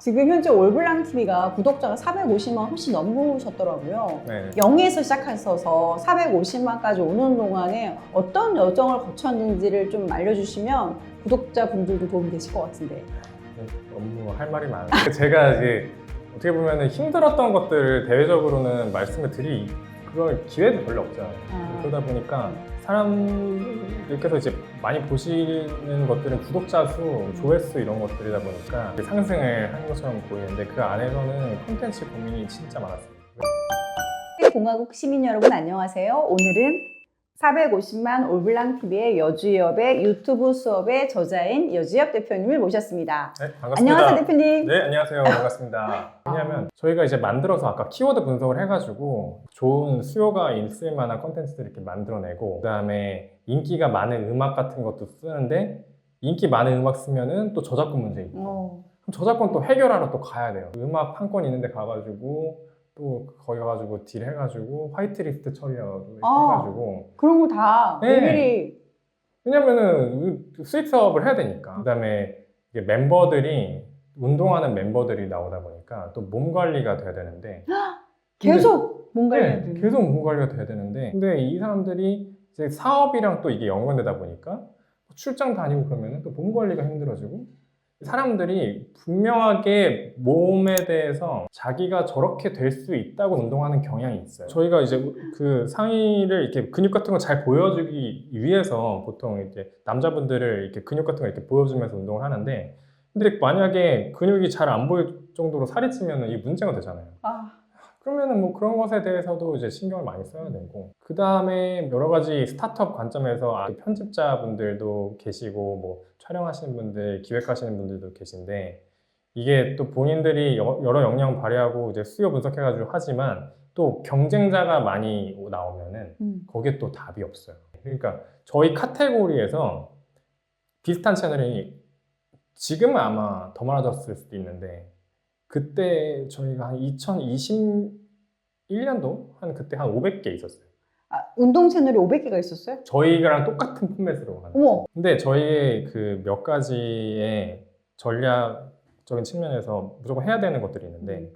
지금 현재 올블랑 TV가 구독자가 450만 훨씬 넘으셨더라고요. 네. 0에서 시작하셔서 450만까지 오는 동안에 어떤 여정을 거쳤는지를 좀 알려주시면 구독자분들도 도움이 되실 것 같은데. 너무 할 말이 많아요. 제가 이제 어떻게 보면 힘들었던 것들을 대외적으로는 말씀을 드릴 그런 기회도 별로 없잖아요. 그러다 보니까 사람들께서 이제 많이 보시는 것들은 구독자 수, 조회수 이런 것들이다 보니까 상승을 하는 것처럼 보이는데 그 안에서는 콘텐츠 고민이 진짜 많았습니다. 공화국 시민 여러분 안녕하세요. 오늘은 450만 올블랑 TV의 여주엽의 유튜브 수업의 저자인 여주엽 대표님을 모셨습니다. 네, 반갑습니다. 안녕하세요, 대표님. 네, 안녕하세요. 반갑습니다. 왜냐하면 저희가 이제 만들어서 아까 키워드 분석을 해가지고 좋은 수요가 있을 만한 콘텐츠들을 이렇게 만들어내고 그 다음에 인기가 많은 음악 같은 것도 쓰는데 인기 많은 음악 쓰면은 또 저작권 문제 있고 그럼 저작권 또 해결하러 또 가야 돼요. 음악 한 건 있는데 가가지고 또 거기 가가지고 딜 해가지고 화이트리스트 처리하고 해가지고 그런 거 다 네. 일일이 왜냐면은 수익 사업을 해야 되니까. 그다음에 이게 멤버들이 운동하는 멤버들이 나오다 보니까 또 몸 관리가 돼야 되는데 계속 뭔가 해야 네, 되는. 계속 몸 관리가 돼야 되는데 근데 이 사람들이 이제 사업이랑 또 이게 연관되다 보니까 출장 다니고 그러면은 또 몸 관리가 힘들어지고 사람들이 분명하게 몸에 대해서 자기가 저렇게 될 수 있다고 운동하는 경향이 있어요. 저희가 이제 그 상의를 이렇게 근육 같은 거 잘 보여주기 위해서 보통 이제 남자분들을 이렇게 근육 같은 거 이렇게 보여주면서 운동을 하는데 근데 만약에 근육이 잘 안 보일 정도로 살이 찌면 이게 문제가 되잖아요. 그러면은 뭐 그런 것에 대해서도 이제 신경을 많이 써야 되고 그 다음에 여러 가지 스타트업 관점에서 편집자분들도 계시고 뭐 촬영하시는 분들, 기획하시는 분들도 계신데 이게 또 본인들이 여러 역량 발휘하고 이제 수요 분석해가지고 하지만 또 경쟁자가 많이 나오면은 거기에 또 답이 없어요. 그러니까 저희 카테고리에서 비슷한 채널이 지금은 아마 더 많아졌을 수도 있는데 그때 저희가 한 2021년도 그때 한 500개 있었어요. 운동 채널이 500개가 있었어요? 저희랑 똑같은 포맷으로 하는 거죠. 근데 저희의 그 몇 가지의 전략적인 측면에서 무조건 해야 되는 것들이 있는데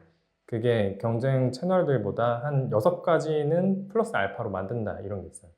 그게 경쟁 채널들보다 한 6가지는 플러스 알파로 만든다 이런 게 있어요.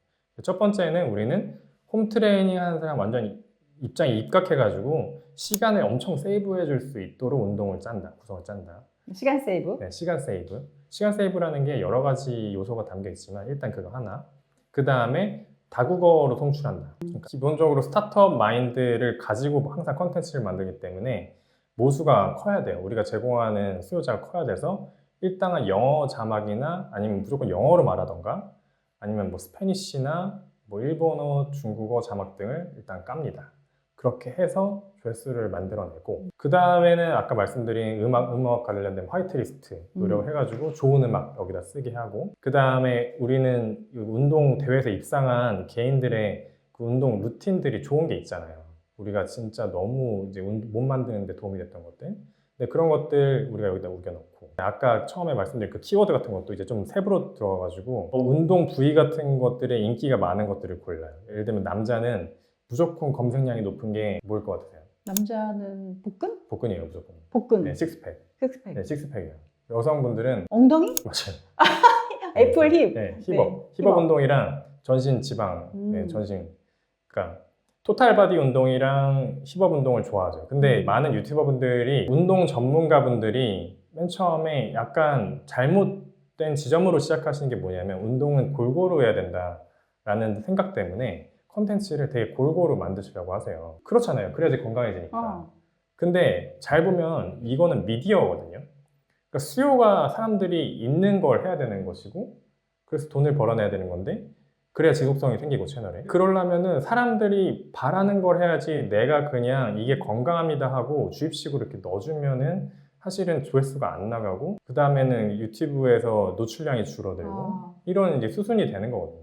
첫 번째는 우리는 홈 트레이닝 하는 사람 완전 입장에 입각해가지고 시간을 엄청 세이브해 줄 수 있도록 운동을 짠다, 구성을 짠다. 시간 세이브? 네, 시간 세이브. 시간 세이브라는 게 여러 가지 요소가 담겨 있지만 일단 그거 하나. 그 다음에 다국어로 송출한다. 그러니까 기본적으로 스타트업 마인드를 가지고 항상 컨텐츠를 만들기 때문에 모수가 커야 돼요. 우리가 제공하는 수요자가 커야 돼서 일단은 영어 자막이나 아니면 무조건 영어로 말하던가 아니면 뭐 스페니쉬나 뭐 일본어, 중국어 자막 등을 일단 깝니다. 그렇게 해서 조회수를 만들어내고 그 다음에는 아까 말씀드린 음악 관련된 화이트리스트 노력을 해가지고 좋은 음악 여기다 쓰게 하고 그 다음에 우리는 운동 대회에서 입상한 개인들의 그 운동 루틴들이 좋은 게 있잖아요. 우리가 진짜 너무 이제 몸 만드는 데 도움이 됐던 것들 근데 그런 것들 우리가 여기다 우겨넣고 아까 처음에 말씀드린 그 키워드 같은 것도 이제 좀 세부로 들어가가지고 운동 부위 같은 것들의 인기가 많은 것들을 골라요. 예를 들면 남자는 무조건 검색량이 높은 게 뭐일 것 같으세요? 남자는 복근? 복근이에요, 무조건. 복근. 네, 식스팩. 식스팩. 네, 식스팩이에요. 여성분들은 엉덩이? 맞아요. 애플 힙. 네, 힙업 운동이랑 전신 지방, 네, 전신. 그러니까 토탈 바디 운동이랑 힙업 운동을 좋아하죠. 근데 많은 유튜버분들이 운동 전문가분들이 맨 처음에 약간 잘못된 지점으로 시작하시는 게 뭐냐면 운동은 골고루 해야 된다라는 생각 때문에 컨텐츠를 되게 골고루 만드시려고 하세요. 그렇잖아요. 그래야지 건강해지니까. 근데 잘 보면 이거는 미디어거든요. 그러니까 수요가 사람들이 있는 걸 해야 되는 것이고 그래서 돈을 벌어내야 되는 건데 그래야 지속성이 생기고 채널에 그러려면은 사람들이 바라는 걸 해야지 내가 그냥 이게 건강합니다 하고 주입식으로 이렇게 넣어주면은 사실은 조회수가 안 나가고 그 다음에는 유튜브에서 노출량이 줄어들고 이런 이제 수순이 되는 거거든요.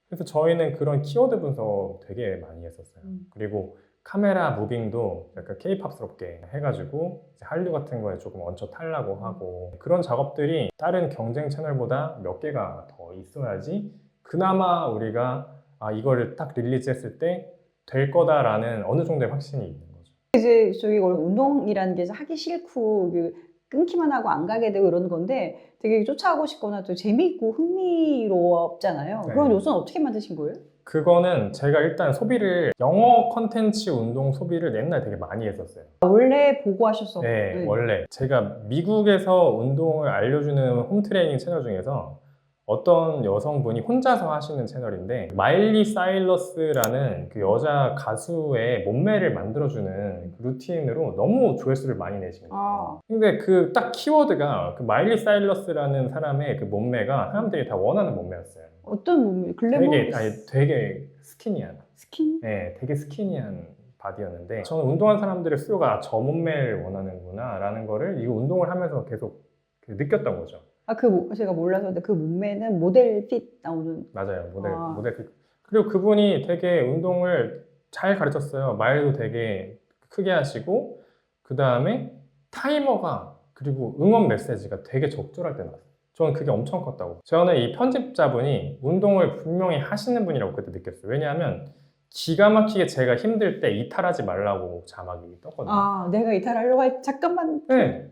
그래서 저희는 그런 키워드 분석 되게 많이 했었어요. 그리고 카메라 무빙도 약간 케이팝스럽게 해가지고 한류 같은 거에 조금 얹혀 타려고 하고 그런 작업들이 다른 경쟁 채널보다 몇 개가 더 있어야지 그나마 우리가 이거를 딱 릴리즈했을 때 될 거다라는 어느 정도의 확신이 있는 거죠. 이제 저기 운동이라는 게 하기 싫고 끊기만 하고 안 가게 되고 이러는 건데 되게 쫓아가고 싶거나 또 재미있고 흥미롭잖아요. 네. 그런 요소는 어떻게 만드신 거예요? 그거는 제가 일단 소비를 영어 컨텐츠 운동 소비를 옛날에 되게 많이 했었어요. 원래 보고 하셨었고. 네, 원래 제가 미국에서 운동을 알려주는 홈트레이닝 채널 중에서 어떤 여성분이 혼자서 하시는 채널인데 마일리 사이러스라는 그 여자 가수의 몸매를 만들어주는 그 루틴으로 너무 조회수를 많이 내시는 거예요. 아, 근데 그 딱 키워드가 그 마일리 사이러스라는 사람의 그 몸매가 사람들이 다 원하는 몸매였어요. 어떤 몸매? 글래머 되게 스키니한, 스킨? 네, 되게 스키니한 바디였는데 저는 운동한 사람들의 수요가 저 몸매를 원하는구나 라는 거를 이 운동을 하면서 계속 느꼈던 거죠. 제가 몰라서 근데 그 몸매는 모델 핏 나오는. 맞아요. 아. 모델. 그리고 그분이 되게 운동을 잘 가르쳤어요. 말도 되게 크게 하시고, 그 다음에 타이머가, 그리고 응원 메시지가 되게 적절할 때 나왔어요. 저는 그게 엄청 컸다고. 저는 이 편집자분이 운동을 분명히 하시는 분이라고 그때 느꼈어요. 왜냐하면 기가 막히게 제가 힘들 때 이탈하지 말라고 자막이 떴거든요. 아, 내가 이탈하려고 잠깐만. 네.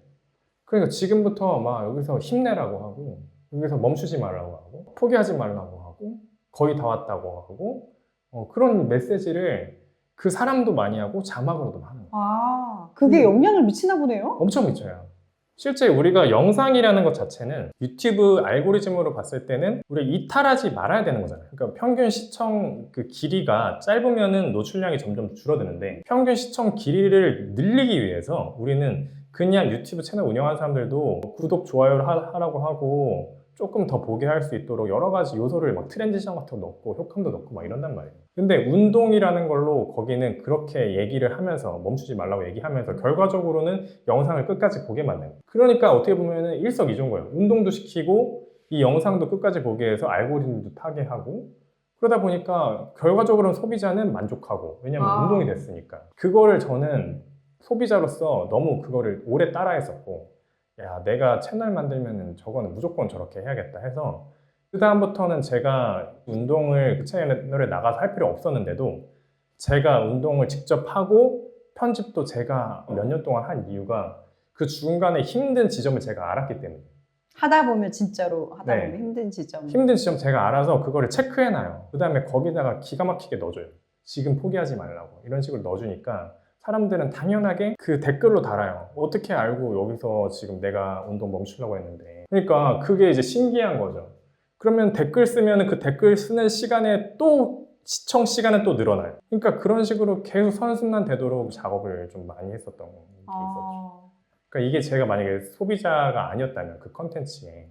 그러니까 지금부터 막 여기서 힘내라고 하고 여기서 멈추지 말라고 하고 포기하지 말라고 하고 거의 다 왔다고 하고 그런 메시지를 그 사람도 많이 하고 자막으로도 하는 거예요. 아, 그게 영향을 미치나 보네요? 엄청 미쳐요. 실제 우리가 영상이라는 것 자체는 유튜브 알고리즘으로 봤을 때는 우리 이탈하지 말아야 되는 거잖아요. 그러니까 평균 시청 그 길이가 짧으면은 노출량이 점점 줄어드는데 평균 시청 길이를 늘리기 위해서 우리는 그냥 유튜브 채널 운영하는 사람들도 구독, 좋아요를 하라고 하고 조금 더 보게 할 수 있도록 여러 가지 요소를 막 트랜지션 같은 거 넣고 효과음도 넣고 막 이런단 말이에요. 근데 운동이라는 걸로 거기는 그렇게 얘기를 하면서 멈추지 말라고 얘기하면서 결과적으로는 영상을 끝까지 보게 만드는 거예요. 그러니까 어떻게 보면은 일석이조인 거예요. 운동도 시키고 이 영상도 끝까지 보게 해서 알고리즘도 타게 하고 그러다 보니까 결과적으로는 소비자는 만족하고 왜냐면 운동이 됐으니까 그거를 저는 소비자로서 너무 그거를 오래 따라했었고 야 내가 채널 만들면은 저거는 무조건 저렇게 해야겠다 해서 그 다음부터는 제가 운동을 그 채널에 나가서 할 필요 없었는데도 제가 운동을 직접 하고 편집도 제가 몇 년 동안 한 이유가 그 중간에 힘든 지점을 제가 알았기 때문에 하다 보면 진짜로 하다 네. 보면 힘든 지점. 힘든 지점 제가 알아서 그거를 체크해놔요. 그 다음에 거기다가 기가 막히게 넣어줘요. 지금 포기하지 말라고 이런 식으로 넣어주니까 사람들은 당연하게 그 댓글로 달아요. 어떻게 알고 여기서 지금 내가 운동 멈추려고 했는데. 그러니까 그게 이제 신기한 거죠. 그러면 댓글 쓰면 그 댓글 쓰는 시간에 또 시청 시간은 또 늘어나요. 그러니까 그런 식으로 계속 선순환 되도록 작업을 좀 많이 했었던 게 있었죠. 그러니까 이게 제가 만약에 소비자가 아니었다면 그 컨텐츠에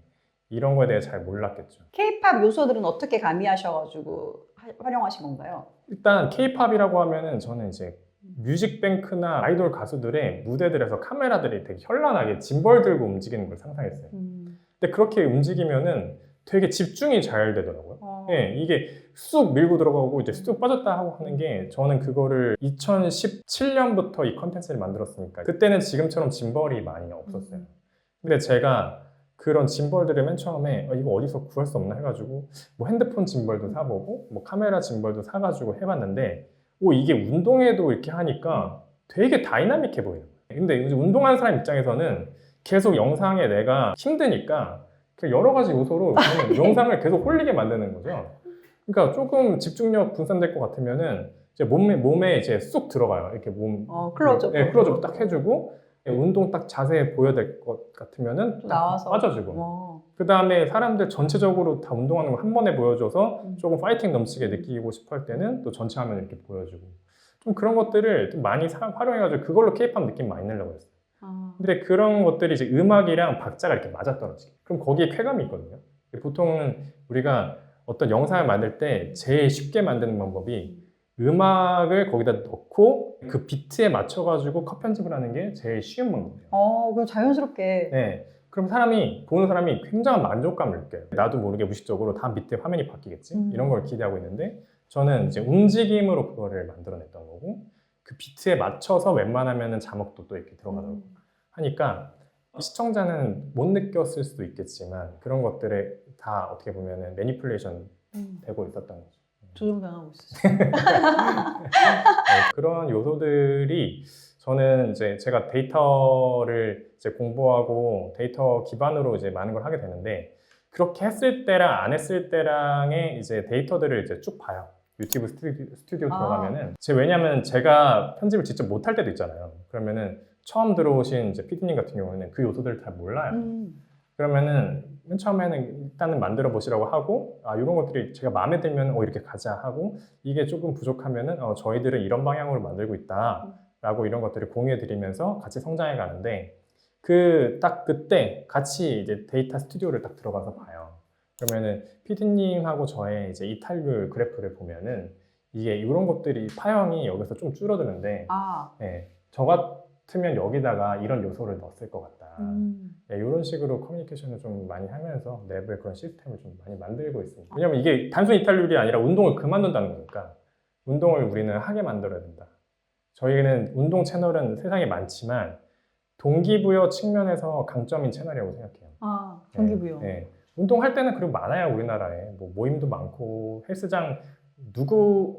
이런 거에 대해 잘 몰랐겠죠. K-팝 요소들은 어떻게 가미하셔가지고 활용하신 건가요? 일단 K-팝이라고 하면은 저는 이제 뮤직뱅크나 아이돌 가수들의 무대들에서 카메라들이 되게 현란하게 짐벌 들고 움직이는 걸 상상했어요. 근데 그렇게 움직이면은 되게 집중이 잘 되더라고요. 네, 이게 쑥 밀고 들어가고 이제 쑥 빠졌다 하고 하는 게 저는 그거를 2017년부터 이 컨텐츠를 만들었으니까 그때는 지금처럼 짐벌이 많이 없었어요. 근데 제가 그런 짐벌들을 맨 처음에 이거 어디서 구할 수 없나 해가지고 뭐 핸드폰 짐벌도 사보고 뭐 카메라 짐벌도 사가지고 해봤는데 이게 운동에도 이렇게 하니까 되게 다이나믹해 보여요. 근데 이제 운동하는 사람 입장에서는 계속 영상에 내가 힘드니까 여러 가지 요소로 영상을 계속 홀리게 만드는 거죠. 그러니까 조금 집중력 분산될 것 같으면은 이제 몸에 이제 쑥 들어가요. 이렇게 클로즈업. 네, 클로즈업 딱 해주고 운동 딱 자세히 보여야 될 것 같으면은 나와서 빠져주고. 그 다음에 사람들 전체적으로 다 운동하는 거 한 번에 보여줘서 조금 파이팅 넘치게 느끼고 싶어 할 때는 또 전체 화면 이렇게 보여주고 좀 그런 것들을 좀 많이 활용해가지고 그걸로 K-팝 느낌 많이 내려고 했어요. 근데 그런 것들이 이제 음악이랑 박자가 이렇게 맞아떨어지게 그럼 거기에 쾌감이 있거든요. 보통은 우리가 어떤 영상을 만들 때 제일 쉽게 만드는 방법이 음악을 거기다 넣고 그 비트에 맞춰가지고 컷 편집을 하는 게 제일 쉬운 방법이에요. 그럼 자연스럽게. 네. 그럼 보는 사람이 굉장한 만족감을 느껴요. 나도 모르게 무의식적으로 다음 비트에 화면이 바뀌겠지? 이런 걸 기대하고 있는데 저는 이제 움직임으로 그거를 만들어냈던 거고 그 비트에 맞춰서 웬만하면 자막도 또 이렇게 들어가더라고요. 하니까 시청자는 못 느꼈을 수도 있겠지만 그런 것들에 다 어떻게 보면 매니플레이션 되고 있었던 거죠. 조종당하고 있었어요. 그런 요소들이 저는 이제 제가 데이터를 이제 공부하고 데이터 기반으로 이제 많은 걸 하게 되는데 그렇게 했을 때랑 안 했을 때랑의 이제 데이터들을 이제 쭉 봐요. 유튜브 스튜디오 들어가면은 왜냐면 제가 편집을 직접 못 할 때도 있잖아요. 그러면은 처음 들어오신 이제 PD님 같은 경우는 그 요소들을 잘 몰라요. 그러면은 맨 처음에는 일단은 만들어 보시라고 하고 이런 것들이 제가 마음에 들면 이렇게 가자 하고 이게 조금 부족하면은 저희들은 이런 방향으로 만들고 있다 라고 이런 것들을 공유해 드리면서 같이 성장해 가는데 딱 그때 같이 이제 데이터 스튜디오를 딱 들어가서 봐요. 그러면은 PD님하고 저의 이제 이탈률 그래프를 보면은 이게 이런 것들이 파형이 여기서 좀 줄어드는데 네, 저 같으면 여기다가 이런 요소를 넣었을 것 같다. 네, 이런 식으로 커뮤니케이션을 좀 많이 하면서 내부에 그런 시스템을 좀 많이 만들고 있습니다. 왜냐면 이게 단순 이탈률이 아니라 운동을 그만둔다는 거니까 운동을 우리는 하게 만들어야 된다. 저희는 운동 채널은 세상에 많지만 동기부여 측면에서 강점인 채널이라고 생각해요. 동기부여. 네. 운동할 때는 그리고 많아요. 우리나라에 뭐 모임도 많고 헬스장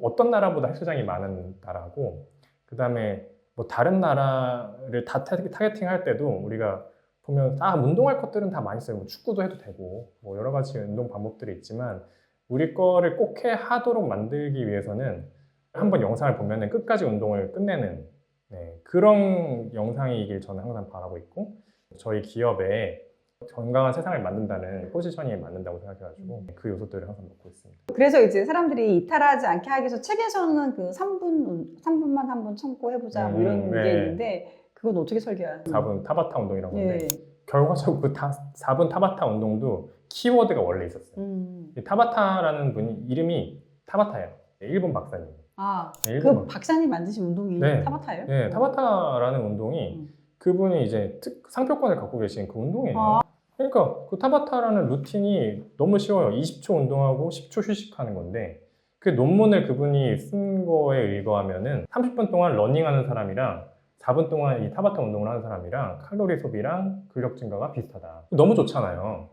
어떤 나라보다 헬스장이 많은 나라고 그 다음에 뭐 다른 나라를 다 타겟팅할 때도 우리가 보면 운동할 것들은 다 많이 써요. 뭐 축구도 해도 되고 뭐 여러 가지 운동 방법들이 있지만 우리 거를 꼭 하도록 만들기 위해서는 한번 영상을 보면은 끝까지 운동을 끝내는 그런 영상이길 저는 항상 바라고 있고 저희 기업에 건강한 세상을 만든다는 포지셔닝에 만든다고 생각해가지고 그 요소들을 항상 넣고 있습니다. 그래서 이제 사람들이 이탈하지 않게 하기 위해서 책에서는 그 3분만 한번 참고 해보자 뭐 이런 게 있는데 그건 어떻게 설계하는 4분 타바타 운동이라는 건데 결과적으로 그 4분 타바타 운동도 키워드가 원래 있었어요. 이 타바타라는 분이 이름이 타바타예요. 일본 박사님. 그 박사님 만드신 운동이 타바타예요? 네, 타바타라는 운동이 그분이 이제 상표권을 갖고 계신 그 운동이에요. 그러니까 그 타바타라는 루틴이 너무 쉬워요. 20초 운동하고 10초 휴식하는 건데 그 논문을 그분이 쓴 거에 의거하면은 30분 동안 러닝하는 사람이랑 4분 동안 이 타바타 운동을 하는 사람이랑 칼로리 소비랑 근력 증가가 비슷하다. 너무 좋잖아요.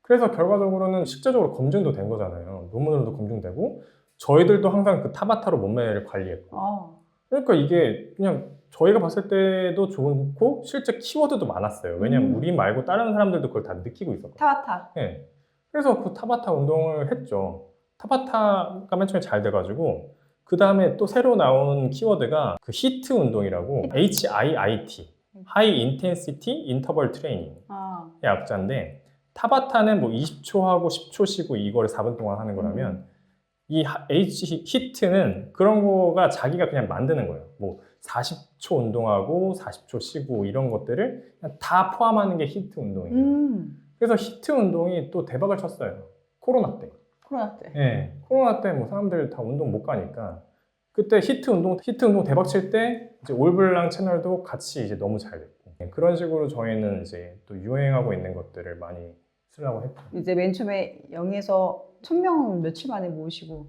그래서 결과적으로는 실제적으로 검증도 된 거잖아요. 논문으로도 검증되고 저희들도 항상 그 타바타로 몸매를 관리했고 그러니까 이게 그냥 저희가 봤을 때도 좋고 실제 키워드도 많았어요. 왜냐면 우리 말고 다른 사람들도 그걸 다 느끼고 있었거든요. 타바타. 네. 그래서 그 타바타 운동을 했죠. 타바타가 맨 처음에 잘 돼가지고 그 다음에 또 새로 나온 키워드가 그 히트 운동이라고 HIIT High Intensity Interval Training 의 약자인데 타바타는 뭐 20초 하고 10초 쉬고 이거를 4분 동안 하는 거라면 이 히트는 그런 거가 자기가 그냥 만드는 거예요. 뭐 40초 운동하고 40초 쉬고 이런 것들을 그냥 다 포함하는 게 히트 운동이에요. 그래서 히트 운동이 또 대박을 쳤어요. 코로나 때. 네, 코로나 때 뭐 사람들 다 운동 못 가니까 그때 히트 운동 대박 칠 때 이제 올블랑 채널도 같이 이제 너무 잘 됐고 그런 식으로 저희는 이제 또 유행하고 있는 것들을 많이 쓰려고 했죠. 이제 맨 처음에 0에서 1000명 며칠 만에 모으시고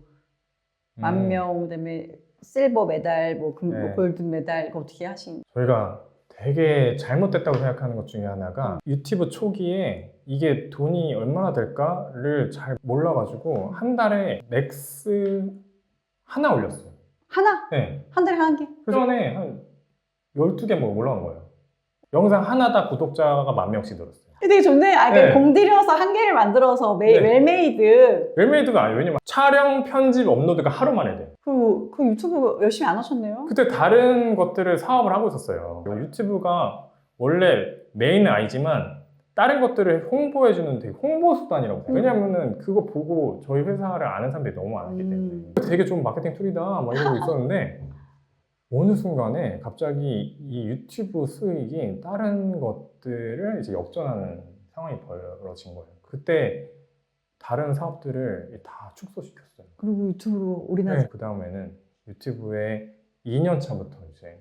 10,000명 그다음에 실버 메달, 뭐 골드 메달 이거 어떻게 하신? 저희가 되게 잘못됐다고 생각하는 것 중에 하나가 유튜브 초기에 이게 돈이 얼마나 될까를 잘 몰라가지고 한 달에 맥스 하나 올렸어요. 하나? 네. 한 달에 한 개? 그 전에 한 12개 뭐 올라온 거예요. 영상 하나다 구독자가 10,000명씩 늘었어요. 되게 좋네. 공들여서 한 개를 만들어서 웰메이드. 웰메이드가 아니에요. 왜냐면 촬영, 편집, 업로드가 하루 만에 돼요. 그 유튜브 열심히 안 하셨네요? 그때 다른 것들을 사업을 하고 있었어요. 유튜브가 원래 메인은 아니지만 다른 것들을 홍보해주는 되게 홍보 수단이라고 생각해요. 왜냐면은 그거 보고 저희 회사를 아는 사람들이 너무 많았기 때문에 되게 좋은 마케팅 툴이다 막 이러고 있었는데 어느 순간에 갑자기 이 유튜브 수익이 다른 것들을 이제 역전하는 상황이 벌어진 거예요. 그때 다른 사업들을 다 축소시켰어요. 그리고 유튜브로 올인하죠. 그 다음에는 유튜브에 2년 차부터 이제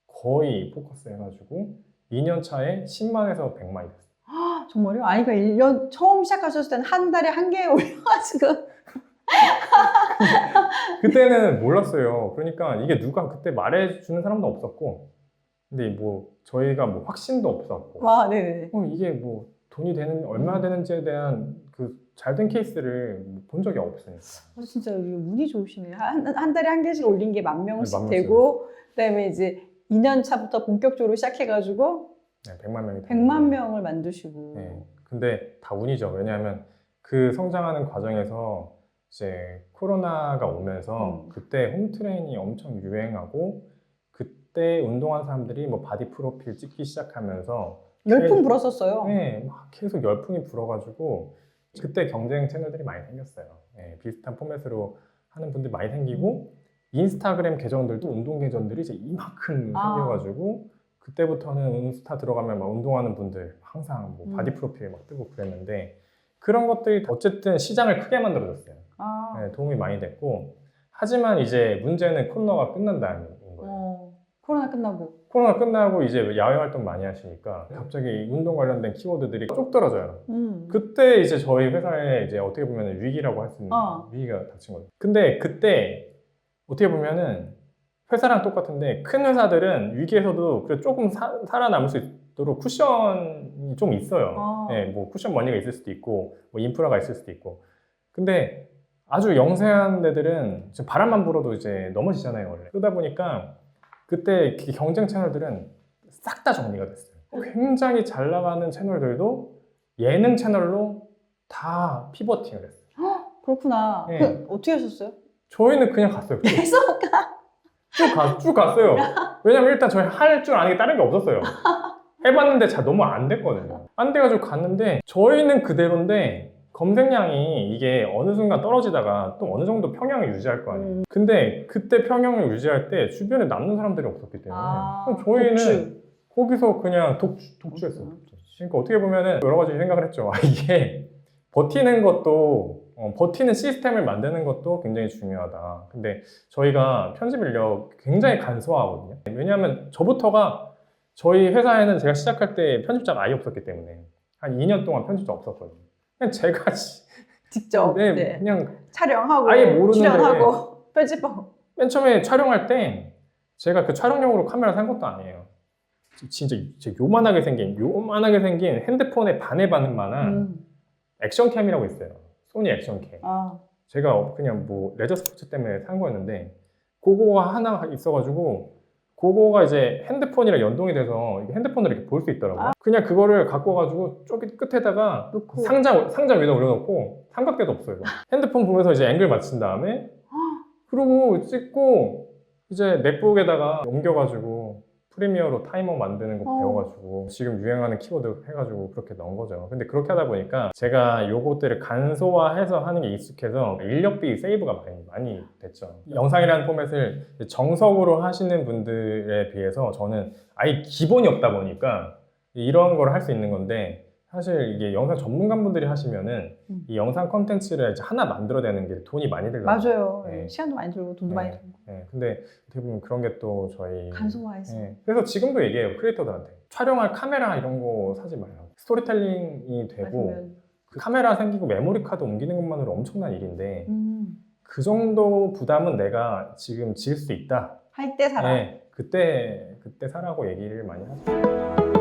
거의 포커스 해가지고 2년 차에 10만에서 100만이 됐어요. 정말요? 그러니까 1년 처음 시작하셨을 때는 한 달에 한 개 올려가지고 그때는 몰랐어요. 그러니까 이게 누가 그때 말해주는 사람도 없었고 근데 뭐 저희가 뭐 확신도 없었고 네네. 이게 뭐 돈이 얼마나 되는지에 대한 그 잘된 케이스를 본 적이 없으니까. 진짜 운이 좋으시네요. 한 달에 한 개씩 올린 게 10,000명씩 되고 그다음에 이제 2년 차부터 본격적으로 시작해가지고 네, 100만 명이 100만 명을 만드시고. 네. 근데 다 운이죠. 왜냐하면 그 성장하는 과정에서 이제 코로나가 오면서 그때 홈트레이닝이 엄청 유행하고 그때 운동한 사람들이 뭐 바디 프로필 찍기 시작하면서 열풍 불었었어요. 네, 막 계속 열풍이 불어가지고 그때 경쟁 채널들이 많이 생겼어요. 네, 비슷한 포맷으로 하는 분들이 많이 생기고 인스타그램 계정들도 운동 계정들이 이제 이만큼 생겨가지고 그때부터는 인스타 들어가면 막 운동하는 분들 항상 뭐 바디 프로필 막 뜨고 그랬는데 그런 것들이 어쨌든 시장을 크게 만들어줬어요. 네, 도움이 많이 됐고 하지만 이제 문제는 코로나가 끝난다는 거예요. 코로나 끝나고. 코로나 끝나고 이제 야외 활동 많이 하시니까 갑자기 운동 관련된 키워드들이 쭉 떨어져요. 그때 이제 저희 회사에 이제 어떻게 보면 위기라고 할 수 있는 위기가 닥친 거죠. 근데 그때 어떻게 보면은 회사랑 똑같은데 큰 회사들은 위기에서도 그래도 조금 살아남을 수 있도록 쿠션이 좀 있어요. 네, 뭐 쿠션 머니가 있을 수도 있고 뭐 인프라가 있을 수도 있고. 근데 아주 영세한 데들은 지금 바람만 불어도 이제 넘어지잖아요, 원래. 그러다 보니까 그때 경쟁 채널들은 싹 다 정리가 됐어요. 굉장히 잘 나가는 채널들도 예능 채널로 다 피버팅을 했어요. 그렇구나. 네. 어떻게 하셨어요? 저희는 그냥 갔어요. 계속 쭉 갔어요. 왜냐면 일단 저희 할 줄 아는 게 다른 게 없었어요. 해봤는데 잘 너무 안 됐거든요. 안 돼가지고 갔는데 저희는 그대로인데 검색량이 이게 어느 순간 떨어지다가 또 어느 정도 평형을 유지할 거 아니에요. 근데 그때 평형을 유지할 때 주변에 남는 사람들이 없었기 때문에 그럼 저희는 거기서 그냥 독주했어요. 그러니까 어떻게 보면은 여러 가지 생각을 했죠. 이게 버티는 것도 버티는 시스템을 만드는 것도 굉장히 중요하다. 근데 저희가 편집 인력 굉장히 간소화하거든요. 왜냐하면 저부터가 저희 회사에는 제가 시작할 때 편집자가 아예 없었기 때문에 한 2년 동안 편집자 없었거든요. 그냥 제가 직접 그냥 촬영하고 아예 모르는데 출연하고 편집하고. 맨 처음에 촬영할 때 제가 그 촬영용으로 카메라 산 것도 아니에요. 진짜 요만하게 생긴 핸드폰의 반에 받는 만한 액션캠이라고 있어요. 소니 액션캠. 제가 그냥 뭐 레저 스포츠 때문에 산 거였는데 그거가 하나 있어가지고 그거가 이제 핸드폰이랑 연동이 돼서 핸드폰으로 이렇게 볼 수 있더라고요. 그냥 그거를 갖고 와가지고 저기 끝에다가 놓고. 상자 위에다 올려놓고 삼각대도 없어요. 핸드폰 보면서 이제 앵글 맞춘 다음에 그러고 찍고 이제 맥북에다가 옮겨가지고 프리미어로 타이머 만드는 거 배워가지고 지금 유행하는 키워드 해가지고 그렇게 넣은 거죠. 근데 그렇게 하다 보니까 제가 요것들을 간소화해서 하는 게 익숙해서 인력비 세이브가 많이 됐죠. 영상이라는 포맷을 정석으로 하시는 분들에 비해서 저는 아예 기본이 없다 보니까 이런 걸 할 수 있는 건데 사실 이게 영상 전문가분들이 하시면은 이 영상 컨텐츠를 이제 하나 만들어내는 게 돈이 많이 들거든요. 맞아요. 네. 시간도 많이 들고 돈도 많이 들고. 네. 근데 어떻게 보면 그런 게 또 저희 간소화해서. 그래서 지금도 얘기해요, 크리에이터들한테. 촬영할 카메라 이런 거 사지 말라고. 스토리텔링이 되고 그 카메라 생기고 메모리 카드 옮기는 것만으로 엄청난 일인데 그 정도 부담은 내가 지금 지을 수 있다. 할 때 살아. 네. 그때 사라고 얘기를 많이 하죠.